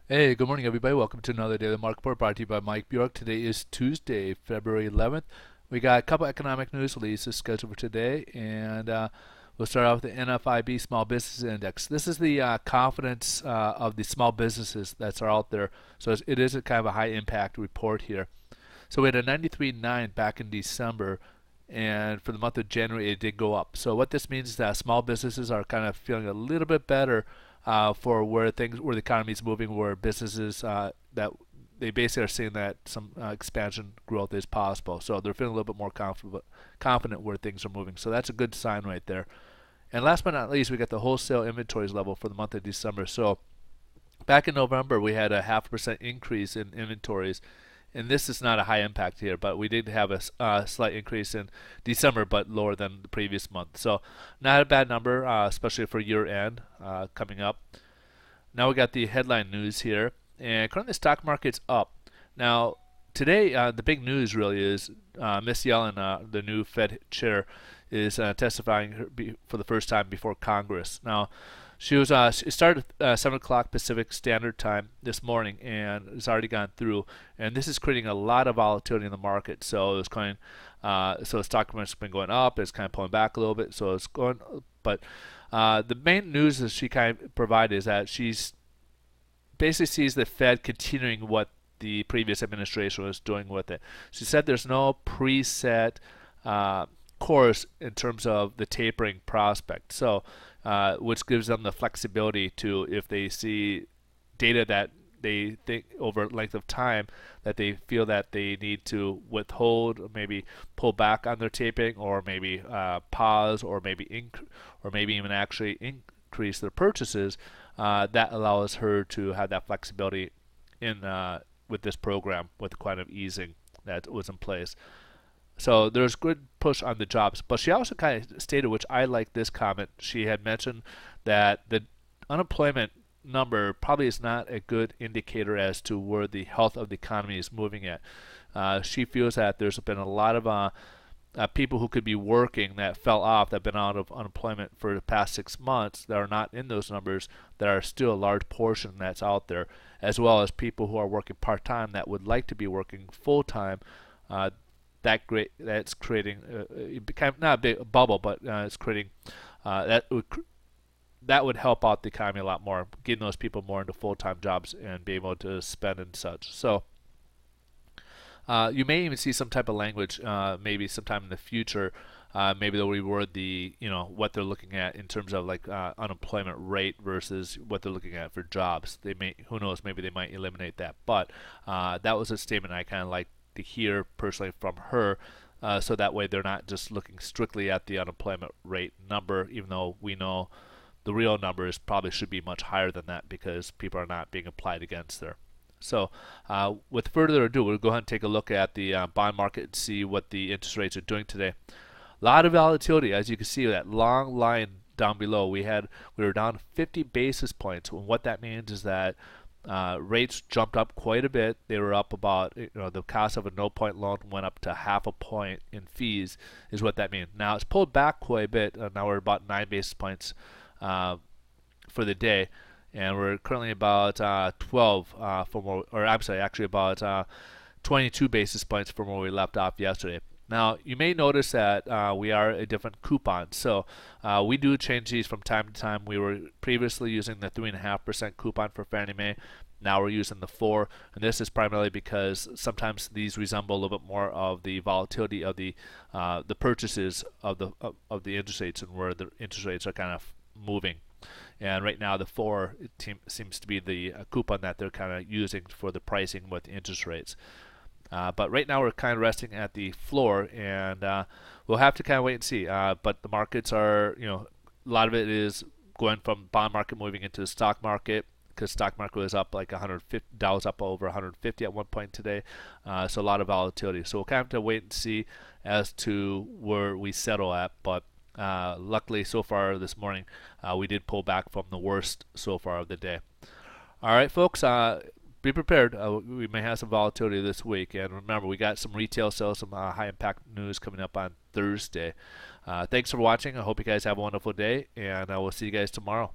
Hey, good morning, everybody. Welcome to another day of the Market Report brought to you by Mike Bjork. Today is Tuesday, February 11th. We got a couple economic news releases scheduled for today, and we'll start off with the NFIB Small Business Index. This is the confidence of the small businesses that are out there. So it is a kind of a high impact report here. So we had a 93.9 back in December, and for the month of January it did go up. So what this means is that small businesses are kind of feeling a little bit better for where the economy is moving, where businesses that they basically are seeing that some expansion growth is possible. So they're feeling a little bit more confident where things are moving. So that's a good sign right there. And last but not least, we got the wholesale inventories level for the month of December. So back in November, we had a 0.5% increase in inventories, and this is not a high impact here, but we did have a slight increase in December, but lower than the previous month. So not a bad number, especially for year end coming up. Now we got the headline news here, and currently the stock market's up. Now today, the big news really is Miss Yellen, the new Fed chair, is testifying for the first time before Congress. Now she started at 7 o'clock Pacific Standard Time this morning, and it's already gone through. And this is creating a lot of volatility in the market. So it's going, so the stock market's been going up. It's kind of pulling back a little bit. So it's going, but the main news that she kind of provided is that she's basically sees the Fed continuing what the previous administration was doing with it. She said there's no preset course in terms of the tapering prospect. So which gives them the flexibility to, if they see data that they think over length of time that they feel that they need to withhold, or maybe pull back on their taping, or maybe pause, or maybe even actually increase their purchases. That allows her to have that flexibility in with this program, with the quantitative easing that was in place. So there's good push on the jobs, but she also kind of stated, which I like this comment. She had mentioned that the unemployment number probably is not a good indicator as to where the health of the economy is moving at. She feels that there's been a lot of people who could be working that fell off, that have been out of unemployment for the past 6 months, that are not in those numbers, that are still a large portion that's out there, as well as people who are working part-time that would like to be working full-time. That's creating kind of not a big bubble, but it's creating that would help out the economy a lot more, getting those people more into full-time jobs and be able to spend and such. So you may even see some type of language, maybe sometime in the future. Maybe they'll reword what they're looking at in terms of like unemployment rate versus what they're looking at for jobs. They may, who knows, maybe they might eliminate that. But that was a statement I kind of like to hear personally from her, so that way they're not just looking strictly at the unemployment rate number, even though we know the real numbers probably should be much higher than that because people are not being applied against there. So, with further ado, we'll go ahead and take a look at the bond market and see what the interest rates are doing today. A lot of volatility, as you can see, that long line down below. We were down 50 basis points. And what that means is that rates jumped up quite a bit. They were up about, the cost of a no point loan went up to half a point in fees, is what that means. Now it's pulled back quite a bit. Now we're about 9 basis points for the day, and we're currently about 12 actually about 22 basis points from where we left off yesterday. Now, you may notice that we are a different coupon. So we do change these from time to time. We were previously using the 3.5% coupon for Fannie Mae. Now we're using the 4, and this is primarily because sometimes these resemble a little bit more of the volatility of the purchases of the interest rates, and where the interest rates are kind of moving. And right now the 4 seems to be the coupon that they're kind of using for the pricing with the interest rates. But right now we're kind of resting at the floor, and we'll have to kind of wait and see. But the markets are, a lot of it is going from bond market moving into the stock market, because stock market was up like 150, Dow was up over 150 at one point today. So a lot of volatility. So we'll kind of have to wait and see as to where we settle at. But luckily, so far this morning, we did pull back from the worst so far of the day. All right, folks. Be prepared. We may have some volatility this week. And remember, we got some retail sales, some high impact news coming up on Thursday. Thanks for watching. I hope you guys have a wonderful day, and I will see you guys tomorrow.